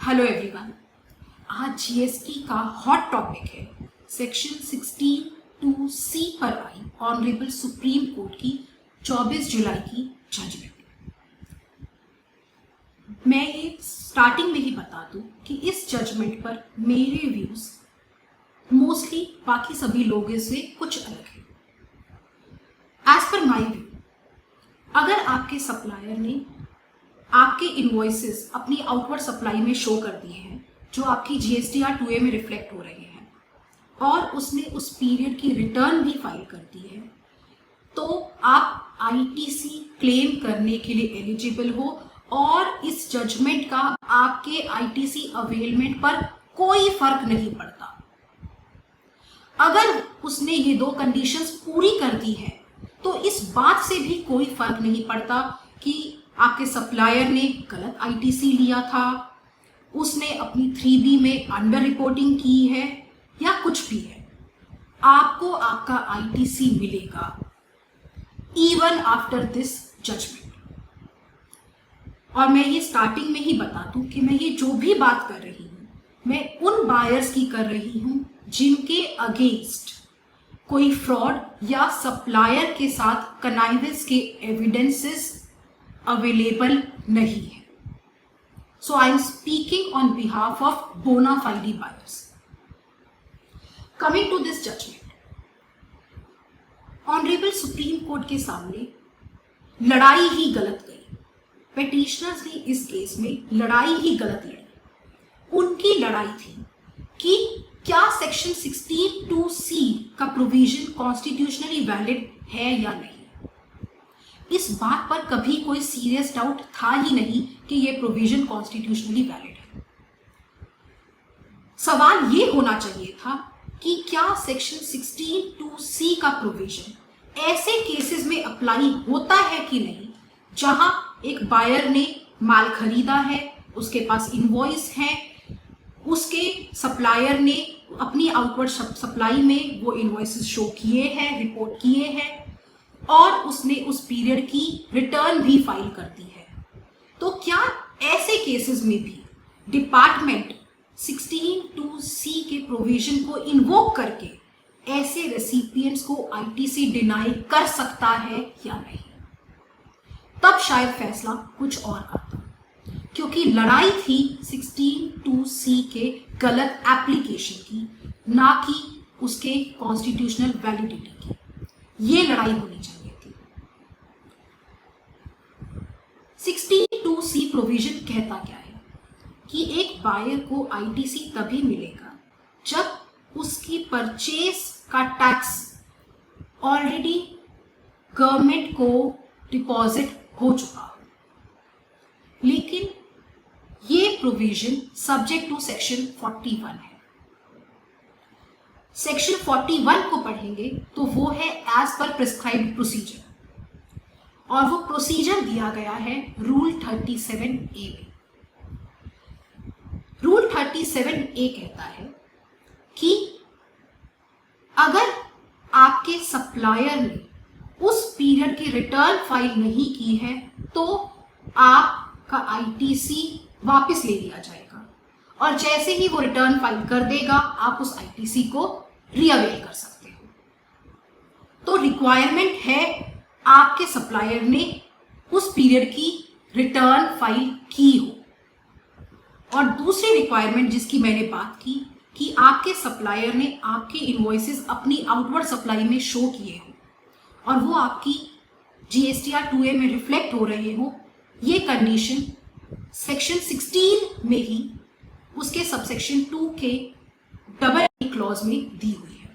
Hello everyone. आज GST का hot topic है सेक्शन 16(2)(c) पर आई ऑनरेबल सुप्रीम कोर्ट की 24 जुलाई की जजमेंट। मैं ये स्टार्टिंग में ही बता दूं कि इस जजमेंट पर मेरे व्यूज मोस्टली बाकी सभी लोगों से कुछ अलग है। एज पर माई व्यू, अगर आपके सप्लायर ने आपके इनवॉइसेस अपनी आउटवर्ड सप्लाई में शो कर दिए हैं जो आपकी जीएसटीआर 2A में रिफ्लेक्ट हो रहे हैं और उसने उस पीरियड की रिटर्न भी फाइल कर दी है, तो आप आईटीसी क्लेम करने के लिए एलिजिबल हो और इस जजमेंट का आपके आईटीसी अवेलमेंट पर कोई फर्क नहीं पड़ता। अगर उसने ये दो कंडीशंस पूरी कर दी है तो इस बात से भी कोई फर्क नहीं पड़ता कि आपके सप्लायर ने गलत आईटीसी लिया था, उसने अपनी 3B में अंडर रिपोर्टिंग की है या कुछ भी है, आपको आपका आईटीसी मिलेगा इवन आफ्टर दिस जजमेंट। और मैं ये स्टार्टिंग में ही बता दूं कि मैं ये जो भी बात कर रही हूं मैं उन बायर्स की कर रही हूं जिनके अगेंस्ट कोई फ्रॉड या सप्लायर के साथ कनाइवेंस के एविडेंसेस अवेलेबल नहीं है। So I am speaking on behalf of bona fide buyers. Coming to this judgment, honourable supreme court के सामने लड़ाई ही गलत गई। पिटिशनर्स ने इस केस में लड़ाई ही गलत लड़ी। उनकी लड़ाई थी कि क्या सेक्शन 16(2)(c) का प्रोविजन कॉन्स्टिट्यूशनली वैलिड है या नहीं। इस बात पर कभी कोई सीरियस डाउट था ही नहीं कि यह प्रोविजन कॉन्स्टिट्यूशनली वैलिड है। सवाल यह होना चाहिए था कि क्या सेक्शन 16(2)(c) का प्रोविजन ऐसे केसेस में अप्लाई होता है कि नहीं जहां एक बायर ने माल खरीदा है, उसके पास इनवॉइस है, उसके सप्लायर ने अपनी आउटवर्ड सप्लाई में वो इनवॉइसेस शो किए हैं, रिपोर्ट किए हैं और उसने उस पीरियड की रिटर्न भी फाइल कर दी है। तो क्या ऐसे केसेस में भी डिपार्टमेंट 16(2)(c) के प्रोविजन को इन्वोक करके ऐसे रेसिपिएंट्स को आईटीसी डिनाई कर सकता है या नहीं? तब शायद फैसला कुछ और आता, क्योंकि लड़ाई थी 16(2)(c) के गलत एप्लीकेशन की, ना कि उसके कॉन्स्टिट्यूशनल वैलिडिटी की। ये लड़ाई होनी चाहिए थी। 16(2)(c) प्रोविजन कहता क्या है कि एक बायर को आईटीसी तभी मिलेगा जब उसकी परचेस का टैक्स ऑलरेडी गवर्नमेंट को डिपॉजिट हो चुका हो। लेकिन ये प्रोविजन सब्जेक्ट टू सेक्शन 41 है। सेक्शन 41 को पढ़ेंगे तो वो है एज पर प्रिस्क्राइब्ड प्रोसीजर, और वो प्रोसीजर दिया गया है रूल 37A में। रूल 37A कहता है कि अगर आपके सप्लायर ने उस पीरियड की रिटर्न फाइल नहीं की है तो आपका आईटीसी वापस ले लिया जाएगा, और जैसे ही वो रिटर्न फाइल कर देगा आप उस आईटीसी को रीअवेल कर सकते हो। तो रिक्वायरमेंट है आपके सप्लायर ने उस पीरियड की रिटर्न फाइल की हो, और दूसरी रिक्वायरमेंट जिसकी मैंने बात की कि आपके सप्लायर ने आपके इनवॉइसेस अपनी आउटवर्ड सप्लाई में शो किए हो और वो आपकी जीएसटीआर 2A में रिफ्लेक्ट हो रहे हो। ये कंडीशन सेक्शन 16 में ही उसके सबसेक्शन 2 के डबल क्लॉज में दी हुई है।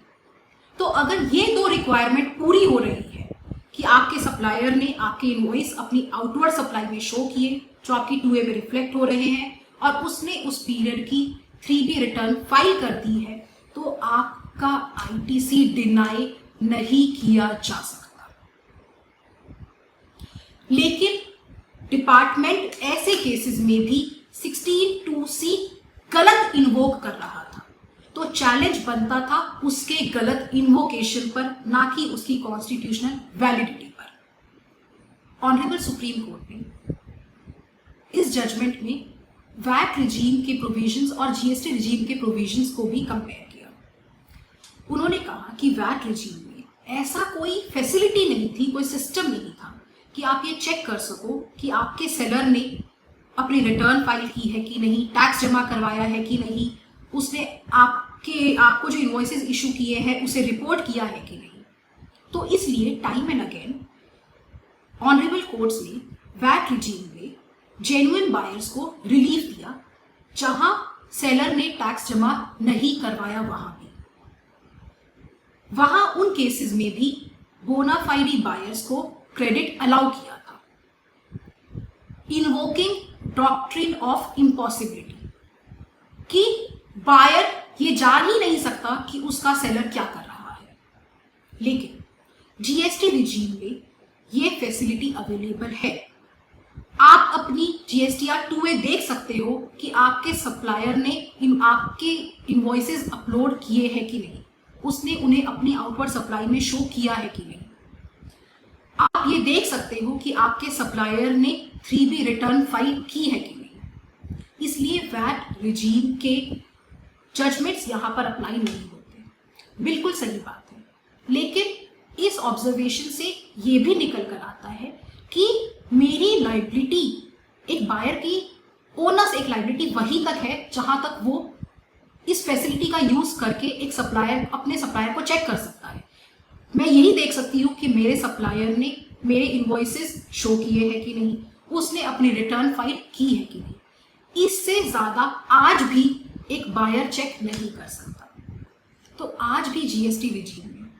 तो अगर ये दो रिक्वायरमेंट पूरी हो रही है कि आपके सप्लायर ने आपके इनवॉइस अपनी आउटवर्ड सप्लाई में शो किए जो आपकी 2A में रिफ्लेक्ट हो रहे हैं और उसने उस पीरियड की 3B रिटर्न फाइल कर दी है, तो आपका आईटीसी डिनाई नहीं किया जा सकता। लेकिन डिपार्टमेंट ऐसे केसेस में भी 16(2)(c) गलत इन्वोक कर रहा था, तो चैलेंज बनता था उसके गलत इन्वोकेशन पर, ना कि उसकी कॉन्स्टिट्यूशनल वैलिडिटी पर। ऑनरेबल सुप्रीम कोर्ट ने इस जजमेंट में वैट रिजीम के प्रोविजंस और जीएसटी रिजीम के प्रोविजंस को भी कंपेयर किया। उन्होंने कहा कि वैट रिजीम में ऐसा कोई फैसिलिटी नहीं थी, कोई सिस्टम नहीं था कि आप ये चेक कर सको कि आपके सेलर ने अपनी रिटर्न फाइल की है कि नहीं, टैक्स जमा करवाया है कि नहीं, उसने आपको जो इनवॉइसेस इशू किए हैं उसे रिपोर्ट किया है कि नहीं। तो इसलिए time and again honourable courts ने वैट रिजीम में जेन्युइन बायर्स को रिलीफ दिया, जहां सेलर ने टैक्स जमा नहीं करवाया वहां उन केसेस में भी बोनाफाइडी बायर्स को क्रेडिट अलाउ किया था। इन्वोकिंग डॉक्ट्रिन ऑफ इम्पॉसिबिलिटी कि बायर ये जान ही नहीं सकता कि उसका सेलर क्या कर रहा है, लेकिन जीएसटी रिजीम में ये फैसिलिटी अवेलेबल है। आप अपनी जीएसटीआर 2A देख सकते हो कि आपके सप्लायर ने आपके इनवॉइसेस अपलोड किए हैं कि नहीं, उसने उन्हें अपनी आउटवर्ड सप्लाई में शो किया है कि नहीं। आप ये देख सकते हो कि आपके सप्लायर ने 3B रिटर्न फाइल की है कि नहीं। इसलिए वैट रिजीम के जजमेंट्स यहां पर अप्लाई नहीं होते। बिल्कुल सही बात है, लेकिन इस ऑब्जर्वेशन से ये भी निकल कर आता है कि मेरी लायबिलिटी, एक बायर की ओनस एक लायबिलिटी वहीं तक है जहां तक वो इस फैसिलिटी का यूज करके एक सप्लायर अपने सप्लायर को चेक कर सकता है। मैं यही देख सकती हूँ कि मेरे सप्लायर ने मेरे इनवॉइसेस शो किए हैं कि नहीं, उसने अपनी रिटर्न फाइल की है कि नहीं। इससे ज्यादा आज भी एक बायर चेक नहीं कर सकता। तो आज भी जीएसटी रिजीम में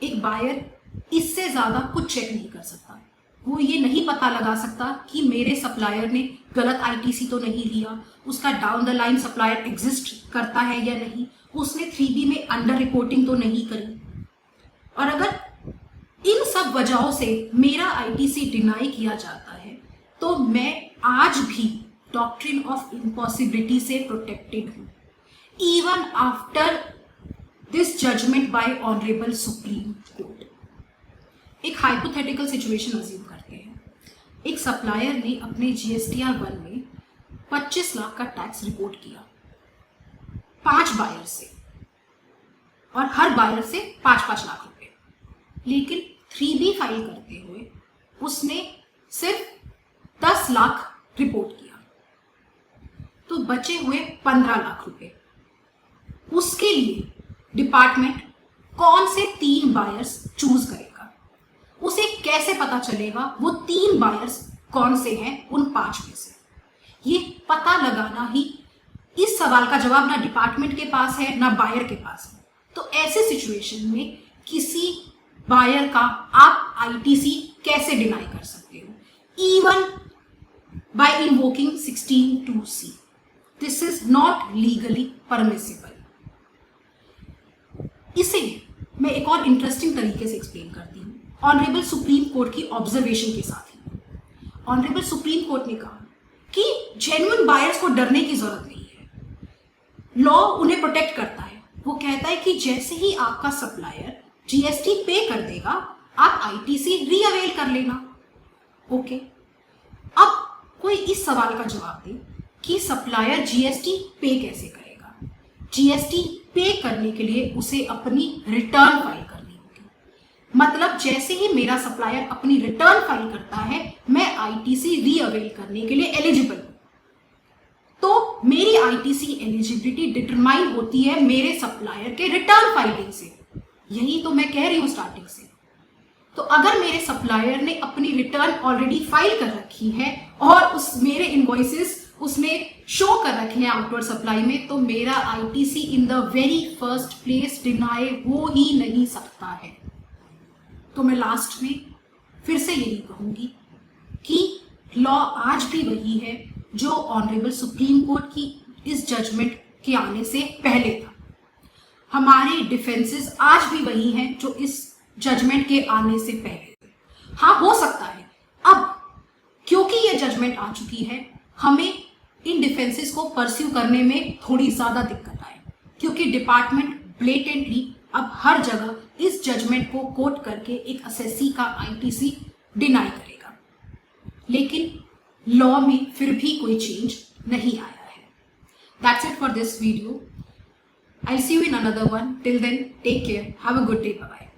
एक बायर इससे ज्यादा कुछ चेक नहीं कर सकता। वो ये नहीं पता लगा सकता कि मेरे सप्लायर ने गलत आईटीसी तो नहीं लिया, उसका down the line supplier exist करता है या नहीं, उसने 3B में अंडर रिपोर्टिंग तो नहीं करी। और अगर इन सब वजहों से मेरा आईटीसी डिनाई किया जाता है तो मैं आज भी डॉक्ट्रिन ऑफ इम्पॉसिबिलिटी से प्रोटेक्टेड हूं, even after this judgment by honourable supreme court. एक हाइपोथेटिकल सिचुएशन अज्यूम करते हैं। एक सप्लायर ने अपने जीएसटीआर 1 में 25 लाख का टैक्स रिपोर्ट किया 5 बायर से, और हर बायर से 5-5 लाख रुपए, लेकिन 3B फाइल करते हुए उसने सिर्फ 10 लाख रिपोर्ट किया, तो बचे हुए 15 लाख रुपए। उसके लिए डिपार्टमेंट कौन से 3 बायर्स चूज करेगा? उसे कैसे पता चलेगा वो 3 बायर्स कौन से हैं उन 5 में से? ये पता लगाना ही, इस सवाल का जवाब ना डिपार्टमेंट के पास है ना बायर के पास है। तो ऐसे सिचुएशन में किसी बायर का आप आईटीसी कैसे डिनाई कर सकते हो, even bye invoking 16(2)(c? This is not legally permissible. इसे मैं एक और इंटरेस्टिंग तरीके से एक्सप्लेन करती हूँ, ऑनरेबल सुप्रीम कोर्ट की ऑब्जर्वेशन के साथ ही। ऑनरेबल सुप्रीम कोर्ट ने कहा कि जेन्युइन बायर्स को डरने की जरूरत नहीं है, लॉ उन्हें प्रोटेक्ट करता है। वो कहता है कि जैसे ही आपका सप्लायर जीएसटी पे कर देगा, आप आईटीसी रीअवेल कर लेना। ओके, अब कोई इस सवाल का जवाब दे कि सप्लायर जीएसटी पे कैसे करेगा? जीएसटी पे करने के लिए उसे अपनी रिटर्न फाइल करनी होगी। मतलब जैसे ही मेरा सप्लायर अपनी रिटर्न फाइल करता है, मैं आईटीसी रीअवेल करने के लिए एलिजिबल हूं। तो मेरी आईटीसी एलिजिबिलिटी डिटरमाइन होती है मेरे सप्लायर के रिटर्न फाइलिंग से। यही तो मैं कह रही हूं स्टार्टिंग से। तो अगर मेरे सप्लायर ने अपनी रिटर्न ऑलरेडी फाइल कर रखी है और उस मेरे इनवॉइसेस उसने शो कर रखे हैं आउटवर्ड सप्लाई में, तो मेरा ITC in the very first place deny हो ही नहीं सकता है। तो मैं लास्ट में फिर से यही कहूंगी कि लॉ आज भी वही है जो ऑनरेबल सुप्रीम कोर्ट की इस जजमेंट के आने से पहले था। हमारे डिफेंसेस आज भी वही हैं जो इस जजमेंट के आने से पहले थे। हाँ, हो सकता है अब क्योंकि ये जजमेंट आ चुकी है, हमें इन डिफेंसेस को परस्यू करने में थोड़ी ज्यादा दिक्कत आए, क्योंकि डिपार्टमेंट ब्लेटेंटली अब हर जगह इस जजमेंट को कोट करके एक असेसी का आईटीसी डिनाई करेगा। लेकिन लॉ में फिर भी कोई चेंज नहीं आया है। That's it for this video. I'll see you in another one. Till then, take care. Have a good day. Bye bye.